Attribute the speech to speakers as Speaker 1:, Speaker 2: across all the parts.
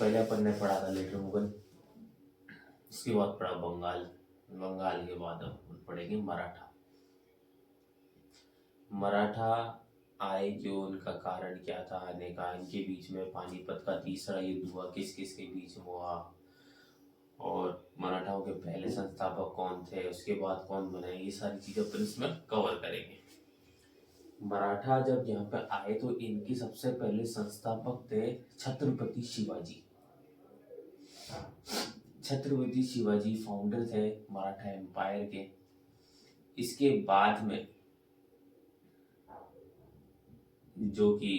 Speaker 1: पहले अपन ने पढ़ा था लेटर मुगल, इसके बाद पढ़ा बंगाल, बंगाल के बाद अब अपन पढ़ेंगे मराठा। मराठा आए क्यों, उनका कारण क्या था आने का, इनके बीच में पानीपत का तीसरा युद्ध हुआ, किस किस के बीच में हुआ, और मराठाओं के पहले संस्थापक कौन थे, उसके बाद कौन बने, ये सारी चीजें अपन इसमें कवर करेंगे। मराठा जब यहाँ पे आए तो इनके सबसे पहले संस्थापक थे छत्रपति शिवाजी। छत्रपति शिवाजी फाउंडर थे मराठा एम्पायर के। इसके बाद में जो कि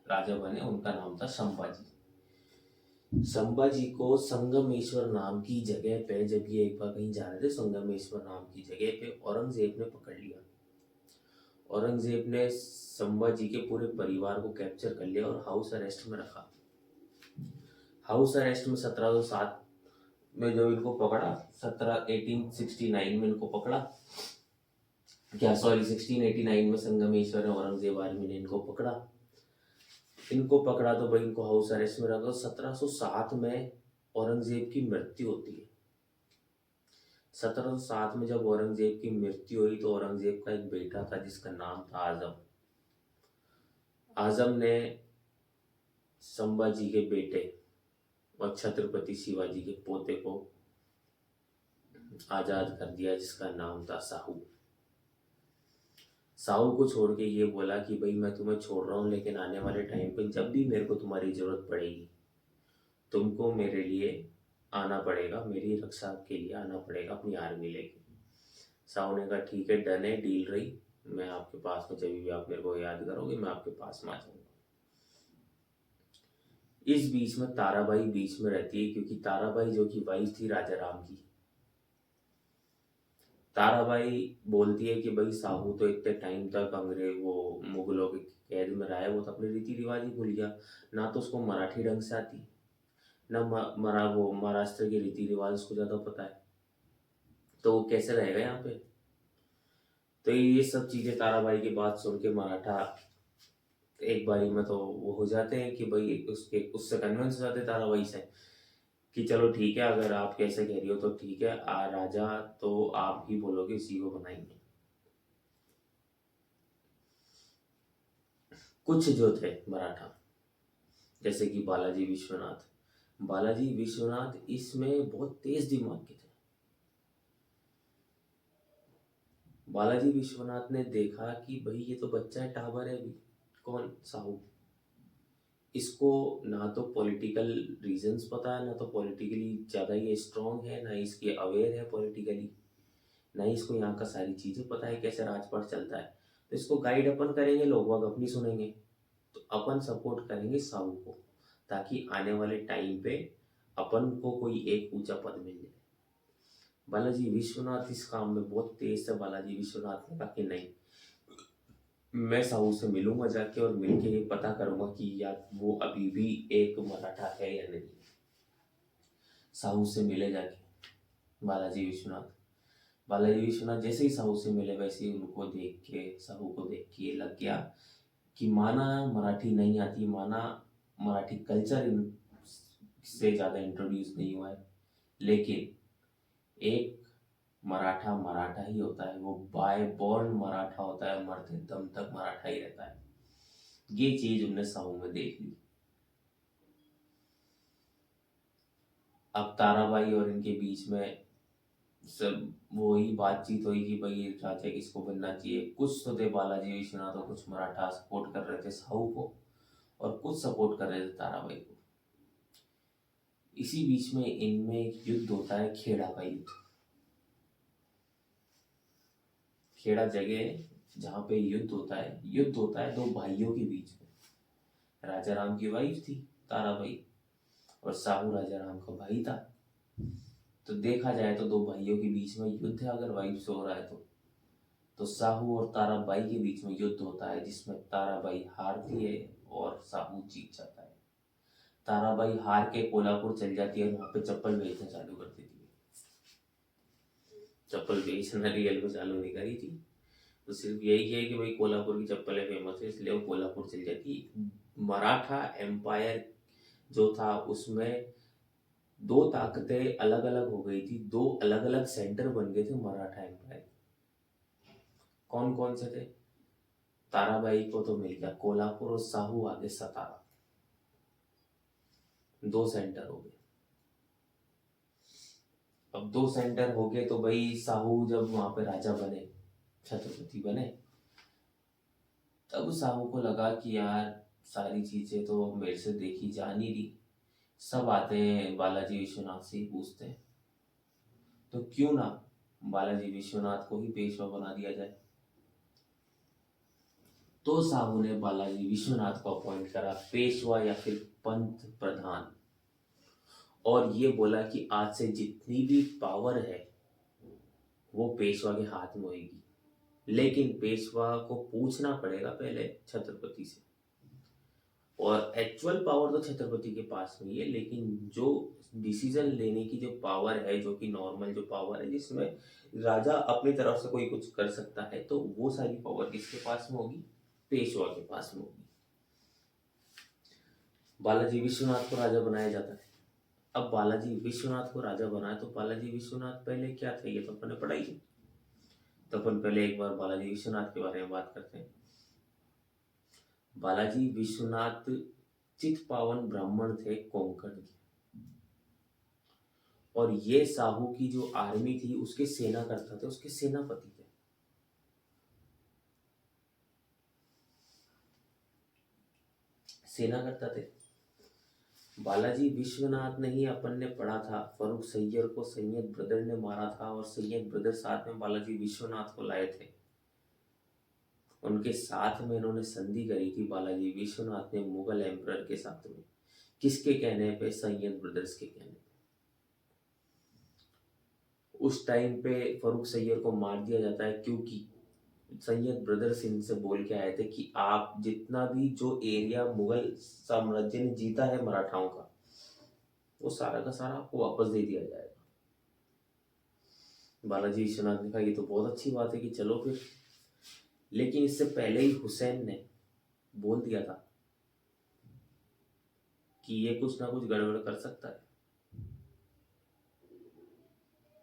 Speaker 1: राजा बने उनका नाम था संभाजी। संभाजी को संगमेश्वर नाम की जगह पे, जब ये एक बार कहीं जा रहे थे, संगमेश्वर नाम की जगह पे औरंगजेब ने पकड़ लिया। औरंगजेब ने संभाजी के पूरे परिवार को कैप्चर कर लिया और हाउस अरेस्ट में रखा। हाउस अरेस्ट में 1707 में जब इनको पकड़ा, 1869 में इनको पकड़ा, क्या सॉरी 1689 में संगमेश्वर और औरंगजेब आर्मी ने इनको पकड़ा। तो भाई इनको हाउस अरेस्ट में रखा। 1707 में औरंगजेब की मृत्यु होती है। 1707 में जब औरंगजेब की मृत्यु हुई तो औरंगजेब का एक बेटा था जिसका नाम था आजम। आजम ने संभाजी के बेटे और छत्रपति शिवाजी के पोते को आजाद कर दिया, जिसका नाम था साहू। साहू को छोड़ के ये बोला कि भाई मैं तुम्हें छोड़ रहा हूँ, लेकिन आने वाले टाइम पे जब भी मेरे को तुम्हारी जरूरत पड़ेगी, तुमको मेरे लिए आना पड़ेगा, मेरी रक्षा के लिए आना पड़ेगा अपनी आर्मी लेके। साहू ने कहा ठीक है, डन है, डील रही, मैं आपके पास में, जब भी आप मेरे को याद करोगे मैं आपके पास में आ जाऊंगा। इस बीच में ताराबाई बीच में रहती है, क्योंकि ताराबाई जो कि वाइफ थी राजा राम की। ताराबाई बोलती है कि भाई साहू तो इतने टाइम तक अंग्रेज वो मुगलों के कैद में रहा है, वो तो अपने रीति रिवाज ही भूल गया, ना तो उसको मराठी ढंग से आती, ना वो महाराष्ट्र के रीति रिवाज उसको ज्यादा पता है, तो वो कैसे रहेगा यहाँ पे। तो ये सब चीजें ताराबाई की बात सुन के मराठा एक बारी में तो वो हो जाते हैं कि भाई उससे कन्विंस हो जाते हैं ताराबाई से कि चलो ठीक है, अगर आप कैसे कह रही हो तो ठीक है, राजा तो आप ही बोलोगे, इसी को बनाएंगे। कुछ जो थे मराठा, जैसे कि बालाजी विश्वनाथ। बालाजी विश्वनाथ इसमें बहुत तेज दिमाग के थे। बालाजी विश्वनाथ ने देखा कि भाई ये तो बच्चा है, टाबर है अभी, कौन, साहू। इसको ना तो पॉलिटिकल रीजंस पता है, ना तो पॉलिटिकली ज़्यादा ये स्ट्रांग है, ना इसकी अवेयर है पॉलिटिकली, ना ही इसको यहाँ का सारी चीज़ें पता है कैसे राजपाट चलता है। तो इसको गाइड अपन करेंगे, लोग बाग अपनी सुनेंगे, तो अपन सपोर्ट करेंगे साहू को, ताकि आने वाले टाइम पे अपन को कोई एक ऊंचा पद मिल जाए। बालाजी विश्वनाथ इस काम में बहुत तेज थे। बालाजी विश्वनाथ ने कहा कि नहीं, मैं साहू से मिलूंगा जाके और मिलके ये पता करूंगा कि यार वो अभी भी एक मराठा है या नहीं। साहू से मिले जाके बालाजी विश्वनाथ जैसे ही साहू से मिले, वैसे ही उनको देख के, साहू को देख के ये लग गया कि माना मराठी नहीं आती, माना मराठी कल्चर से ज़्यादा इंट्रोड्यूस नहीं हुआ है, लेकिन एक मराठा मराठा ही होता है, वो बाय बॉर्न मराठा होता है, मरते दम तक मराठा ही रहता है। ये चीज उनने साहू में देख ली। अब ताराबाई और इनके बीच में सब वही बातचीत हुई कि भाई राजा किसको बनना चाहिए। कुछ तो थे बालाजी विश्वनाथ और कुछ मराठा सपोर्ट कर रहे थे साहू को, और कुछ सपोर्ट कर रहे थे ताराबाई को। इसी बीच में इनमें एक युद्ध होता है, खेड़ा का युद्ध। खेड़ा जगह है जहाँ पे युद्ध होता है दो भाइयों के बीच में। राजा राम की वाइफ थी ताराबाई, और साहू राजा राम का भाई था। तो देखा जाए तो दो भाइयों के बीच में युद्ध है, अगर वाइफ से हो रहा है तो साहू और ताराबाई के बीच में युद्ध होता है, जिसमें ताराबाई हारती है और साहू जीत जाता है। ताराबाई हार के कोल्हापुर चल जाती है और वहां पे चप्पल बेचना चालू कर देती है। चप्पल बेचना रियल में चालू नहीं करी थी, तो सिर्फ यही है कि भाई कोल्हापुर की चप्पलें फेमस है, इसलिए वो कोल्हापुर चल जाती है। मराठा एम्पायर जो था उसमें दो ताकतें अलग अलग हो गई थी, दो अलग अलग सेंटर बन गए थे मराठा एम्पायर। कौन कौन से थे? ताराबाई को तो मिल गया कोल्हापुर और साहू आगे सतारा, दो सेंटर हो गए। अब दो सेंटर हो गए तो भाई साहू जब वहां पे राजा बने, छत्रपति बने, तब साहू को लगा कि यार सारी चीजें तो मेरे से देखी जा नहीं रही, सब आते हैं बालाजी विश्वनाथ से ही पूछते हैं, तो क्यों ना बालाजी विश्वनाथ को ही पेशवा बना दिया जाए। तो साहू ने बालाजी विश्वनाथ को अपॉइंट करा पेशवा या फिर पंत प्रधान, और ये बोला कि आज से जितनी भी पावर है वो पेशवा के हाथ में होगी, लेकिन पेशवा को पूछना पड़ेगा पहले छत्रपति से। और एक्चुअल पावर तो छत्रपति के पास में ही है, लेकिन जो डिसीजन लेने की जो पावर है, जो कि नॉर्मल जो पावर है जिसमें राजा अपनी तरफ से कोई कुछ कर सकता है, तो वो सारी पावर किसके पास में होगी? पेशवा के पास में होगी। बालाजी विश्वनाथ को राजा बनाया जाता है। अब बालाजी विश्वनाथ को राजा बनाया तो बालाजी विश्वनाथ पहले क्या थे, ये तो अपन ने पढ़ाई है। तो अपन पहले एक बार बालाजी विश्वनाथ के बारे में बात करते हैं। बालाजी विश्वनाथ चितपावन ब्राह्मण थे कोंकण के, और ये साहू की जो आर्मी थी उसके सेना करता थे, उसके सेनापति थे। सेना करता थे। बालाजी विश्वनाथ ने ही अपन ने पढ़ा था फर्रुख सैयद को सैयद ब्रदर ने मारा था, और सैयद ब्रदर साथ में बालाजी विश्वनाथ को लाए थे। उनके साथ में इन्होंने संधि करी थी बालाजी विश्वनाथ ने मुगल एम्परर के साथ में। किसके कहने पे? सैयद ब्रदर्स के कहने पे। उस टाइम पे फर्रुख सैयद को मार दिया जाता है क्योंकि सैयद ब्रदर्स इनसे बोल के आए थे कि आप जितना भी जो एरिया मुगल साम्राज्य ने जीता है मराठाओं का, वो सारा का सारा आपको वापस दे दिया जाएगा। बालाजी विश्वनाथ ने कहा ये तो बहुत अच्छी बात है कि चलो फिर, लेकिन इससे पहले ही हुसैन ने बोल दिया था कि ये कुछ ना कुछ गड़बड़ कर सकता है,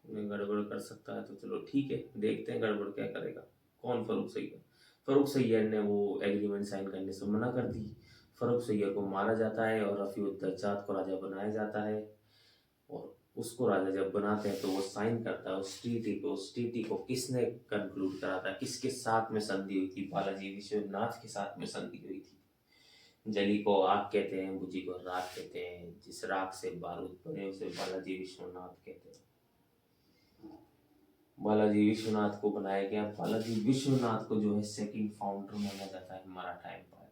Speaker 1: गड़बड़ कर सकता है, तो चलो ठीक है देखते हैं गड़बड़ क्या करेगा। कौन? फर्रुख सैयद। फर्रुख सैयद ने वो एग्रीमेंट साइन करने से मना कर दी। फर्रुख सैयद को मारा जाता है और रफीउद्दौला को राजा बनाया जाता है, और उसको राजा जब बनाते हैं तो वो साइन करता है उस ट्रीटी को। उस ट्रीटी को किसने कंक्लूड करा था? किसके साथ में संधि हुई थी? बालाजी विश्वनाथ के साथ में संधि हुई थी। जली को आग कहते हैं, बुझी को राख कहते हैं, जिस राख से बारूद बने उसे बालाजी विश्वनाथ कहते हैं। बालाजी विश्वनाथ को बनाया गया। बालाजी विश्वनाथ को जो है सेकंड फाउंडर माना जाता है मराठा एम्पायर।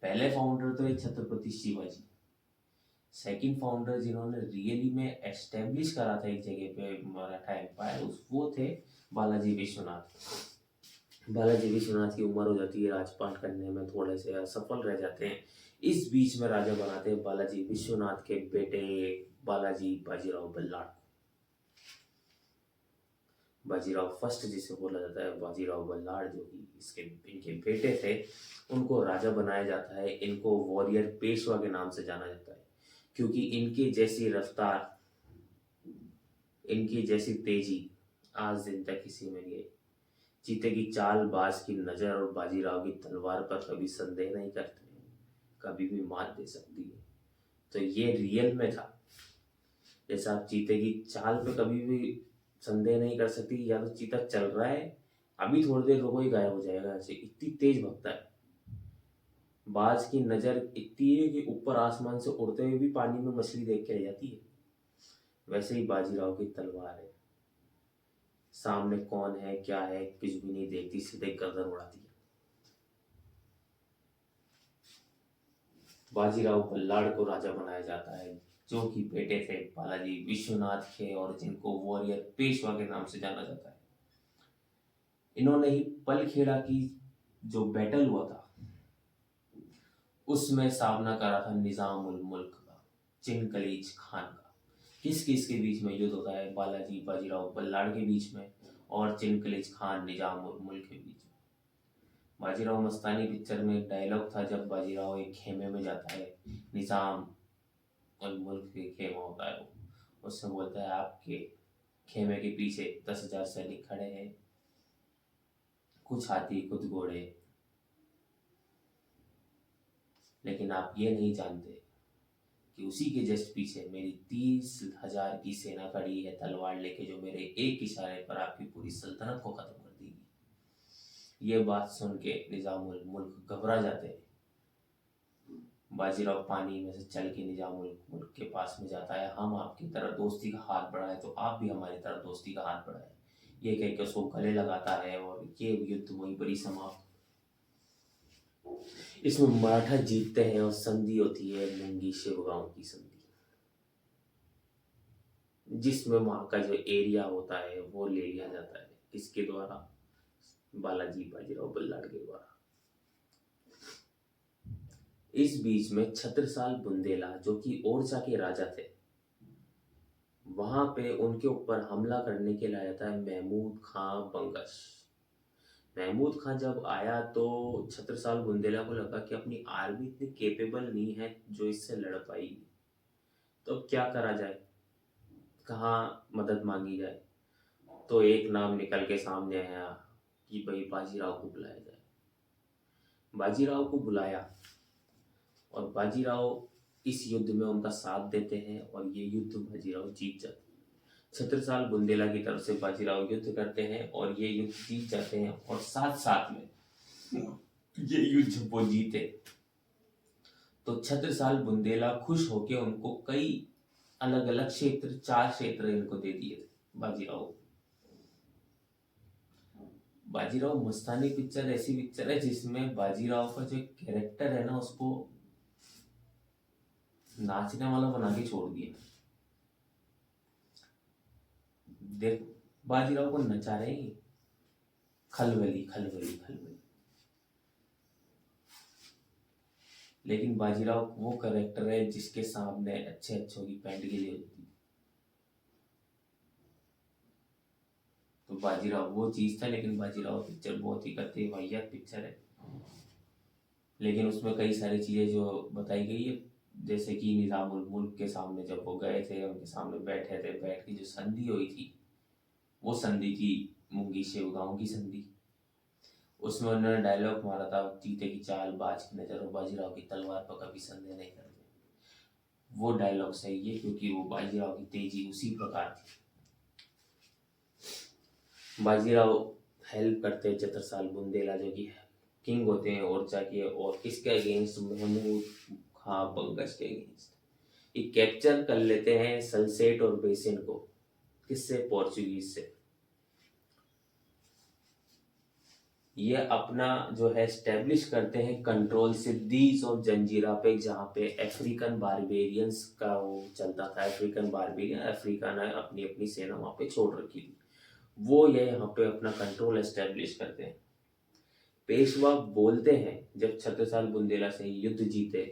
Speaker 1: पहले फाउंडर तो है छत्रपति शिवाजी, सेकंड फाउंडर जिन्होंने रियली में एस्टेब्लिश करा था एक जगह पे मराठा एम्पायर, उस वो थे बालाजी विश्वनाथ। बालाजी विश्वनाथ की उम्र हो जाती है, राजपाट करने में थोड़े से असफल रह जाते हैं। इस बीच में राजा बनाते हैं बालाजी विश्वनाथ के बेटे बालाजी बाजीराव बल्लाळ। बाजीराव फर्स्ट जिसे बोला जाता है, बाजीराव बल्लाळ, जो कि इसके इनके बेटे थे, उनको राजा बनाया जाता है। इनको वॉरियर पेशवा के नाम से जाना जाता है, क्योंकि इनकी जैसी रफ्तार, इनकी जैसी तेजी आज दिन तक किसी में नहीं है। चीते की चाल, बाज की नजर और बाजीराव की तलवार पर कभी संदेह नहीं करते, कभी भी मात दे सकती है। तो ये रियल में था। जैसा आप चीते की चाल पे कभी भी संदेह नहीं कर सकती, या तो चीता चल रहा है अभी थोड़ी देर रुको ही गायब हो जाएगा, ऐसे इतनी तेज भगता है। बाज की नजर इतनी है कि ऊपर आसमान से उड़ते हुए भी पानी में मछली देख के रह जाती है। वैसे ही बाजीराव की तलवार है, सामने कौन है क्या है कुछ भी नहीं देखती, सीधे गर्दन उड़ाती है। बाजीराव बल्लाळ को राजा बनाया जाता है, जो कि बेटे थे बालाजी विश्वनाथ के, और जिनको वॉरियर पेशवा के नाम से जाना जाता है। इन्होंने ही पलखेड़ा की जो बैटल हुआ था उसमें सामना करा था निजाम उल मुल्क का, चिनकलीज खान का। किस किस के बीच में युद्ध होता है? बालाजी बाजीराव बल्लाळ के बीच में और चिनकलीज खान निजाम उल मुल्क के बीच में। बाजीराव मस्तानी पिक्चर में एक डायलॉग था, जब बाजीराव एक खेमे में जाता है, निजाम और मुल्क के खेमा होता है वो, उससे बोलता है आपके खेमे के पीछे 10,000 सैनिक खड़े हैं, कुछ हाथी कुछ घोड़े, लेकिन आप ये नहीं जानते कि उसी के जस्ट पीछे मेरी 30,000 की सेना खड़ी है तलवार लेके, जो मेरे एक इशारे पर आपकी पूरी सल्तनत को खत्म कर देगी। ये बात सुन के निजामुल मुल्क घबरा जाते हैं। बाजीराव पानी में से चल के निजामुल मुल्क के पास में जाता है, हम आपकी तरह दोस्ती का हाथ बढ़ाए तो आप भी हमारी तरह दोस्ती का हाथ बढ़ाए, ये कह के उसको गले लगाता है और ये युद्ध वहीं पर ही समाप्त। इसमें मराठा जीतते हैं और संधि होती है मुंगी शिवगांव की संधि, जिसमें वहाँ का जो एरिया होता है वो ले लिया जाता है, किसके द्वारा? बालाजी बाजीराव बल्लाळ के द्वारा। इस बीच में छत्रसाल बुंदेला जो कि ओरछा के राजा थे, वहां पे उनके ऊपर हमला करने के लिए आया था महमूद खां बंगश। महमूद खां जब आया तो छत्रसाल बुंदेला को लगा कि अपनी आर्मी इतनी केपेबल नहीं है जो इससे लड़ पाएगी, तो अब क्या करा जाए, कहाँ मदद मांगी जाए। तो एक नाम निकल के सामने आया कि भाई बाजीराव को बुलाया जाए। बाजीराव को बुलाया और बाजीराव इस युद्ध में उनका साथ देते हैं और ये युद्ध बाजीराव जीत जाते हैं। छत्रसाल बुंदेला की तरफ से बाजीराव युद्ध करते हैं और ये युद्ध जीत जाते हैं, और साथ साथ में ये युद्ध वो जीते तो छत्रसाल बुंदेला खुश होके उनको कई अलग अलग क्षेत्र, 4 क्षेत्र इनको दे दिए थे बाजीराव। बाजीराव मस्तानी पिक्चर ऐसी पिक्चर है जिसमें बाजीराव का जो कैरेक्टर है ना, उसको नाचने वाला बना के छोड़ दिया। देख, बाजीराव को नचा रहे हैं, खलबली खलबली खलबली, लेकिन बाजीराव वो कैरेक्टर है जिसके सामने अच्छे अच्छों की पैंट गिली होती है। तो बाजीराव वो चीज था, लेकिन बाजीराव पिक्चर बहुत ही करते वाहियात पिक्चर है, लेकिन उसमें कई सारी चीजें जो बताई गई है, जैसे कि निजामुल मुल्क के सामने जब वो गए थे, उनके सामने बैठे थे, बैठ के जो संधि हुई थी वो संधि थी मुंगी शिवगांव की संधि। उसमें उन्होंने डायलॉग मारा था, चीते की चाल बाज की नजर और बाजीराव की तलवार पर कभी संदेह नहीं करते। वो डायलॉग सही है क्योंकि वो बाजीराव की तेजी उसी प्रकार थी। बाजीराव हेल्प करते हैं छत्रसाल बुंदेला जो कि किंग होते हैं ओरछा के, और किसके अगेंस्ट? महमूद खां बंगश के अगेंस्ट। ये कैप्चर कर लेते हैं सलसेट और बेसिन को, किससे? पोर्चुगीज से। ये अपना जो है स्टैब्लिश करते हैं कंट्रोल सिद्दीज और जंजीरा पे, जहाँ पे अफ्रीकन बारबेरियंस का वो चलता था। अफ्रीकन बारबेरियन, अफ्रीका ने अपनी अपनी सेना वहाँ पे छोड़ रखी थी, वो ये यहाँ पे अपना कंट्रोल एस्टेब्लिश करते हैं। पेशवा बोलते हैं जब छत्रसाल बुंदेला से युद्ध जीते,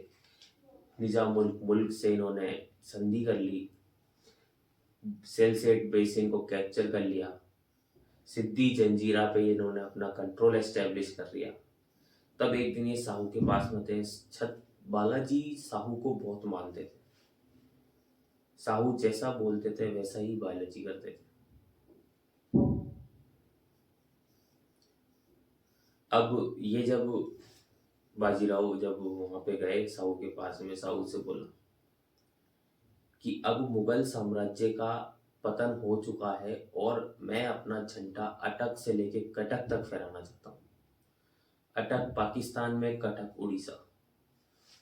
Speaker 1: निजामुल मुल्क से इन्होंने संधि कर ली, सेलसेट बेसिन को कैप्चर कर लिया, सिद्दी जंजीरा पे इन्होंने अपना कंट्रोल एस्टेब्लिश कर लिया। तब एक दिन ये साहू के पास में थे। बालाजी साहू को बहुत मानते थे, साहू जैसा बोलते थे वैसा ही बालाजी करते थे। अब ये जब बाजीराव जब वहां पे गए साहू के पास में, साहू से बोला कि अब मुगल साम्राज्य का पतन हो चुका है और मैं अपना झंडा अटक से लेके कटक तक फहराना चाहता हूँ। अटक पाकिस्तान में, कटक उड़ीसा,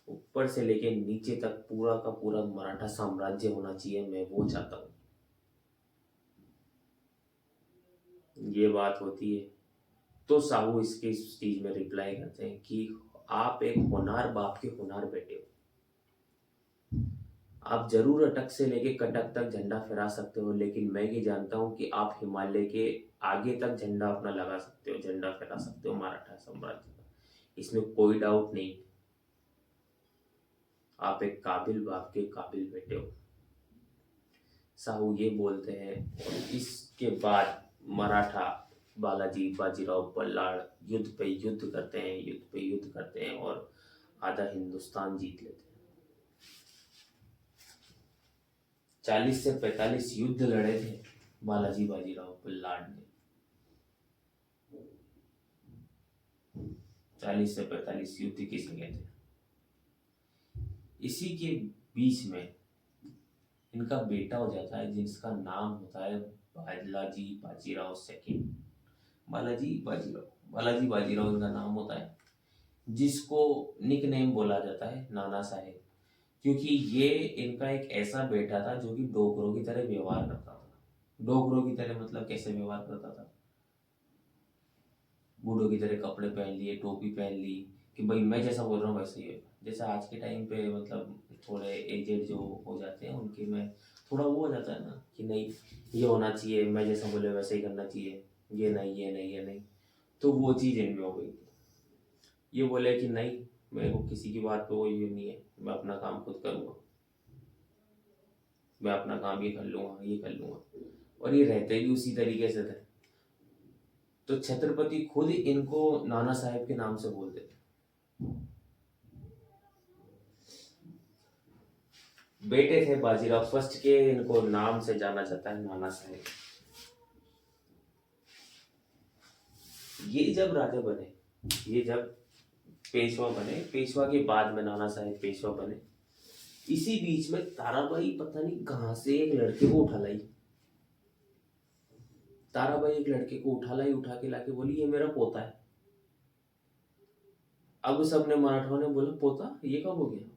Speaker 1: ऊपर से लेके नीचे तक पूरा का पूरा मराठा साम्राज्य होना चाहिए, मैं वो चाहता हूँ। ये बात होती है तो साहू इसके इस चीज में रिप्लाई करते हैं कि आप एक होनार बाप के होनार बेटे हो, आप जरूर अटक से लेके कटक तक झंडा फहरा सकते हो, लेकिन मैं ये जानता हूँ कि आप हिमालय के आगे तक झंडा अपना लगा सकते हो, झंडा फहरा सकते हो मराठा साम्राज्य का, इसमें कोई डाउट नहीं। आप एक काबिल बाप के काबिल बेटे हो, साहू ये बोलते हैं। और इसके बाद मराठा बालाजी बाजीराव बल्लाळ युद्ध पे युद्ध करते हैं, युद्ध पे युद्ध करते हैं और आधा हिंदुस्तान जीत लेते हैं। 40 से 45 युद्ध लड़े थे बालाजी बाजीराव बल्लाड ने। 40 से 45 युद्ध किसे कहते हैं। इसी के बीच में इनका बेटा हो जाता है जिसका नाम होता है बालाजी बाजीराव सेकंड। बालाजी बाजीराव इनका नाम होता है, जिसको निक नेम बोला जाता है नाना साहेब, क्योंकि ये इनका एक ऐसा बेटा था जो कि डोगरों की तरह व्यवहार करता था। डोगरों की तरह मतलब कैसे व्यवहार करता था, बूढ़ों की तरह कपड़े पहन लिए, टोपी पहन ली, कि भाई मैं जैसा बोल रहा हूँ वैसे ही है। जैसे आज के टाइम पे मतलब थोड़े एजेड जो हो जाते हैं उनके में थोड़ा वो हो जाता है ना कि नहीं ये होना चाहिए, मैं जैसा बोले वैसे ही करना चाहिए, ये नहीं ये नहीं ये नहीं। तो वो चीज़ इनमें हो गई थी। ये बोले कि नहीं, मेरे को किसी की बात पे कोई ये नहीं है, मैं अपना काम खुद करूँगा, मैं अपना काम ये कर लूँगा ये कर लूँगा। और ये रहते भी उसी तरीके से थे। तो छत्रपति खुद इनको नाना साहेब के नाम से बोलते थे। बेटे थे बाजीराव फर्स्ट के, इनको नाम से जाना जाता है नाना साहेब। ये जब राजा बने, ये जब पेशवा बने, पेशवा के बाद में नाना साहेब पेशवा बने, इसी बीच में ताराबाई पता नहीं कहां से एक लड़के को उठा लाई। ताराबाई एक लड़के को उठा के लाके बोली ये मेरा पोता है। अब सबने मराठाओं ने बोला पोता ये कब हो गया,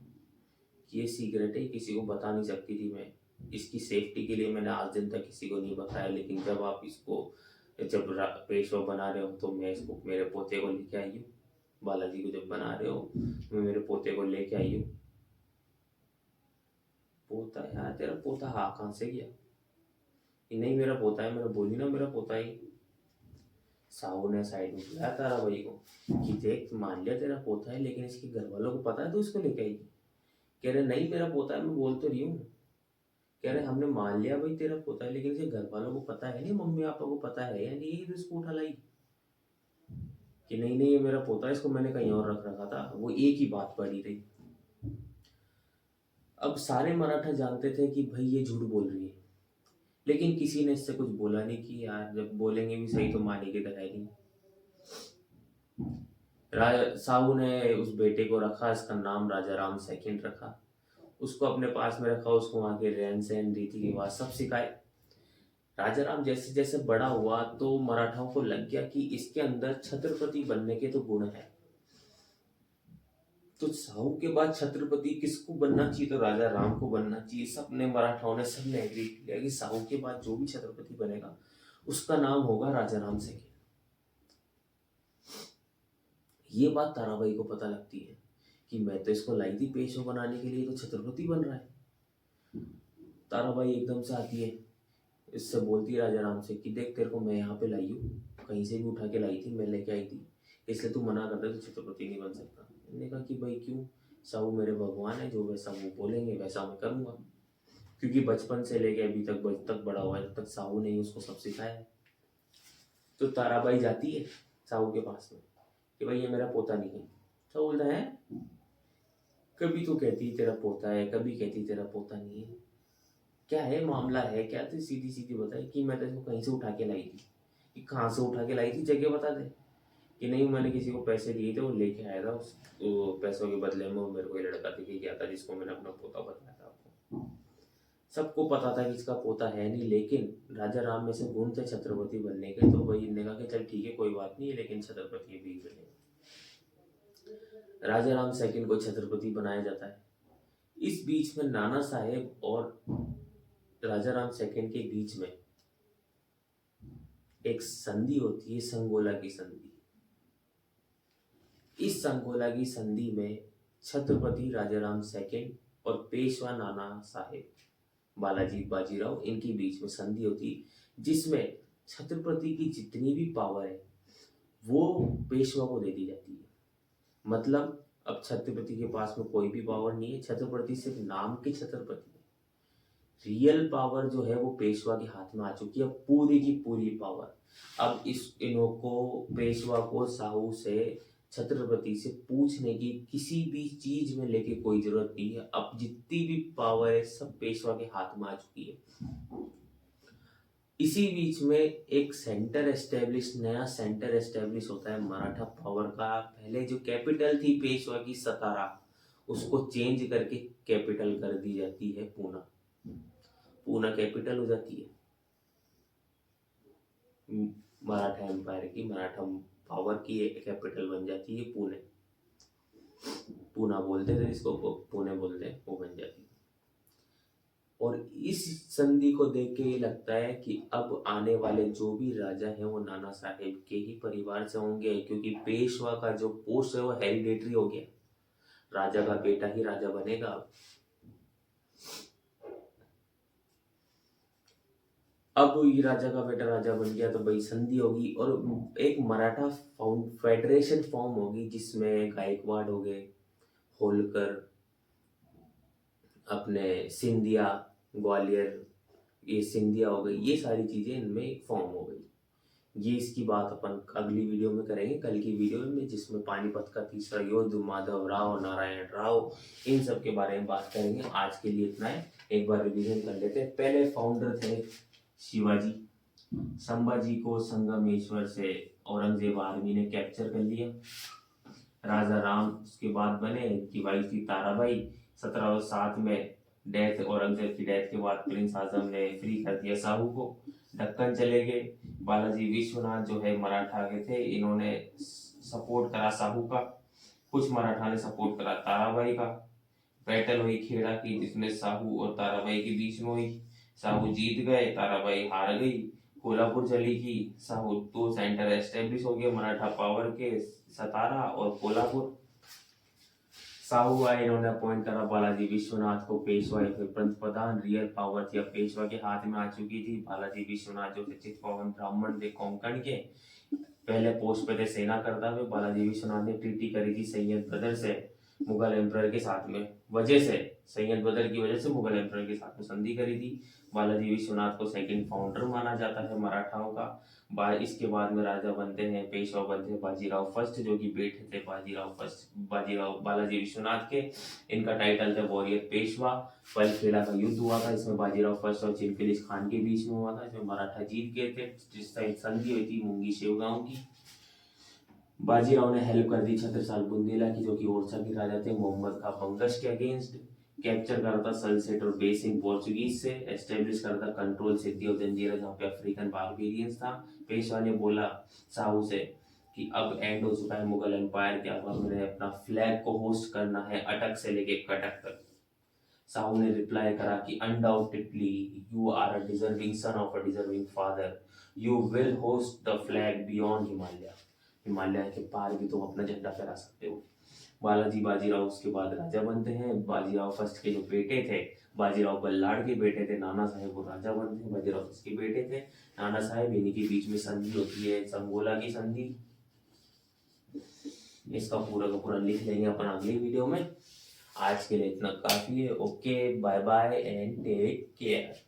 Speaker 1: ये सीक्रेट है, किसी को बता नहीं सकती थी मैं, इसकी सेफ्टी के लिए मैंने आज दिन तक किसी को नहीं बताया, लेकिन जब आप इसको जब पेशवा बना रहे हो तो मैं इसको मेरे पोते को लेके आई हूँ, बालाजी को जब बना रहे हो मैं मेरे पोते को लेके आई हूँ। पोता यार तेरा पोता हाँ कहाँ से गया, कि नहीं मेरा पोता है, मैंने बोली ना मेरा पोता ही। साहू ने साइड में बुलाया ताराबाई को कि देख मान लिया तेरा पोता है, लेकिन इसके घर वालों को पता है तो इसको लेके आएगी। कह रहे नहीं मेरा पोता है, मैं बोल तो रही हूँ। कह रहे हमने मान लिया भाई तेरा पोता है, लेकिन इसके घर वालों को पता है नहीं, मम्मी पापा को पता है या नहीं तो इसको उठा लाई, कि नहीं नहीं ये मेरा पोता है, इसको मैंने कहीं और रख रखा था। वो एक ही बात पड़ी रही। अब सारे मराठा जानते थे कि भाई ये झूठ बोल रही है, लेकिन किसी ने इससे कुछ बोला नहीं कि यार जब बोलेंगे भी सही तो मानेगी तो है नहीं। साहू ने उस बेटे को रखा, इसका नाम राजा राम सेकंड रखा, उसको अपने पास में रखा, उसको वहाँ के रहन सहन रीति रिवाज सब सिखाए। राजा राम जैसे जैसे बड़ा हुआ तो मराठाओं को लग गया कि इसके अंदर छत्रपति बनने के तो गुण है। तो साहू के बाद छत्रपति किसको बनना चाहिए, तो राजा राम को बनना चाहिए। सबने मराठाओं ने सबने एग्री किया कि साहू के बाद जो भी छत्रपति बनेगा उसका नाम होगा राजा राम सेकंड। ये बात ताराबाई को पता लगती है कि मैं तो इसको लाई थी पेशवा बनाने के लिए, तो छत्रपति बन रहा है। ताराबाई एकदम से आती है, इससे बोलती है राजा राम से कि देख तेरे को मैं यहाँ पे लाई हूँ, कहीं से भी उठा के लाई थी, मैं लेके आई थी, इसलिए तू मना करता तो छत्रपति नहीं बन सकता। मैंने कहा कि भाई क्यों, साहू मेरे भगवान है, जो वैसा वो बोलेंगे वैसा मैं करूँगा, क्योंकि बचपन से लेके अभी तक बड़ा हुआ है, जब तक साहू ने ही उसको सब सिखाया है। तो ताराबाई जाती है साहू के पास में कि भाई ये मेरा पोता नहीं है। तो बोलता है कभी तो कहती तेरा पोता है, कभी कहती तेरा पोता नहीं है, क्या है मामला है क्या, तो सीधी सीधी बताए कि मैं तो इसको कहीं से उठा के लाई थी। कि कहाँ से उठा के लाई थी जगह बता दे। कि नहीं मैंने किसी को पैसे दिए थे, वो लेके आया था, उस तो पैसों के बदले में वो मेरे को ये लड़का दिखे गया था जिसको मैंने अपना पोता बताया था आपको। सबको पता था कि इसका पोता है नहीं, लेकिन राजा राम में से गुण थे छत्रपति बनने के, तो वही ने कहा कि चल ठीक है कोई बात नहीं, लेकिन छत्रपति भी बनेगा। राजा राम सेकंड को छत्रपति बनाया जाता है। इस बीच में नाना साहेब और राजा राम सेकंड के बीच में एक संधि होती है, संगोला की संधि। इस संगोला की संधि में छत्रपति राजा राम सेकंड और पेशवा नाना साहेब बालाजी बाजीराव इनके बीच में संधि होती, जिसमें छत्रपति की जितनी भी पावर है वो पेशवा को दे दी जाती है। मतलब अब छत्रपति के पास में कोई भी पावर नहीं है, छत्रपति सिर्फ नाम के छत्रपति है, रियल पावर जो है वो पेशवा के हाथ में आ चुकी है, पूरी की पूरी पावर। अब इस इन्हों को पेशवा को साहू से छत्रपति से पूछने की किसी भी चीज में लेके कोई जरूरत नहीं है। अब जितनी भी पावर है सब पेशवा के हाथ में आ चुकी है। इसी बीच में एक नया सेंटर एस्टेब्लिश होता है मराठा पावर का। पहले जो कैपिटल थी पेशवा की सतारा, उसको चेंज करके कैपिटल कर दी जाती है पूना। पूना कैपिटल हो जाती है मराठा एम्पायर की, मराठा पावर की एक कैपिटल बन जाती है पुणे। पूना बोलते थे जिसको, पुणे बोलते हैं, वो बन जाती है। और इस संधि को देख के ये लगता है कि अब आने वाले जो भी राजा हैं वो नाना साहेब के ही परिवार से होंगे, क्योंकि पेशवा का जो पोस्ट है वो हेरिडेटरी हो गया, राजा का बेटा ही राजा बनेगा। अब ये राजा का बेटा राजा बन गया तो भाई संधि होगी और एक मराठा फेडरेशन फॉर्म होगी, जिसमें गायकवाड़ हो गए, होलकर, अपने सिंधिया, ग्वालियर, ये सिंधिया हो गई, ये सारी चीजें इनमें एक फॉर्म हो गई। ये इसकी बात अपन अगली वीडियो में करेंगे, कल की वीडियो में, जिसमें पानीपत का तीसरा युद्ध, माधव राव, नारायण राव, इन सब के बारे में बात करेंगे। आज के लिए इतना है, एक बार रिवीजन कर लेते हैं। पहले फाउंडर थे शिवाजी। संभाजी को संगमेश्वर से औरंगजेब आर्मी ने कैप्चर कर लिया। राजा राम उसके बाद बने, की वाइफ थी ताराबाई। 1707 में डेथ, औरंगजेब की डेथ के बाद प्रिंस आजम ने फ्री कर दिया साहू को, दक्कन चले गए। बालाजी विश्वनाथ जो है मराठा के थे, इन्होंने सपोर्ट करा साहू का, कुछ मराठा ने सपोर्ट करा ताराबाई का। बैटल हुई खेड़ा की, जिसमें साहू और ताराबाई के बीच में हुई। साहू जीत गए, ताराबाई हार गई। कोल्हापुर चली की, साहू तो सेंटर एस्टेब्लिश हो गया मराठा पावर के, सतारा और कोल्हापुर। साहू आए, इन्होंने अपॉइंट करा बालाजी विश्वनाथ को पेशवा या फिर पंत प्रधान। रियल पावर थी अब पेशवा के हाथ में आ चुकी थी। बालाजी विश्वनाथ जो चित्पावन ब्राह्मण थे कोंकण के, पहले पोस्ट पे थे सेना करता हुए। बालाजी विश्वनाथ ने ट्रीटी करी थी सैयद बदर से, मुगल एम्परर के साथ में, सैयद बदर की वजह से मुगल एम्परर के साथ में संधि करी थी। बालाजी विश्वनाथ को सेकंड फाउंडर माना जाता है मराठाओं का। इसके बाद में राजा बनते हैं, पेशवा बनते हैं बाजीराव फर्स्ट, जो कि बेटे थे बाजीराव बालाजी विश्वनाथ के। इनका टाइटल था वॉरियर पेशवा। पलखेड़ा का युद्ध हुआ था, इसमें बाजीराव फर्स्ट और चिनकिलिस खान के बीच में हुआ था, इसमें मराठा जीत गए थे। जिस टाइम संधि हुई थी मुंगी शेवगांव की। बाजीराव ने हेल्प कर दी छत्रसाल बुंदेला की, जो कि ओरछा के राजा थे, मोहम्मद का बंगश के अगेंस्ट। कैप्चर करा था सलसेट और बेसिन पोर्चुगीज से। एस्टेब्लिश करा था कंट्रोल सिटी ऑफ जंजीरा, जहाँ पे अफ्रीकन बारबेरियंस था। पेशवा ने बोला साहू से कि अब एंड हो चुका है मुगल एम्पायर के, अब हमें अपना फ्लैग को होस्ट करना है अटक से लेके कटक तक। साहू ने रिप्लाई करा कि undoubtedly you are a deserving son of a deserving father, you will host the flag beyond Himalaya, Himalaya के पार भी तुम अपना झंडा फहरा सकते हो। बालाजी बाजीराव उसके बाद राजा बनते हैं। बाजीराव फर्स्ट के जो बेटे थे, बाजीराव बल्लाड़ के बेटे थे नाना साहेब, वो राजा बनते हैं। बाजीराव फर्स्ट के बेटे थे नाना साहेब, इन्हीं के बीच में संधि होती है, संगोला की संधि। इसका पूरा का पूरा लिख लेंगे अपन अगली वीडियो में। आज के लिए इतना काफी है। Okay, bye bye and take care.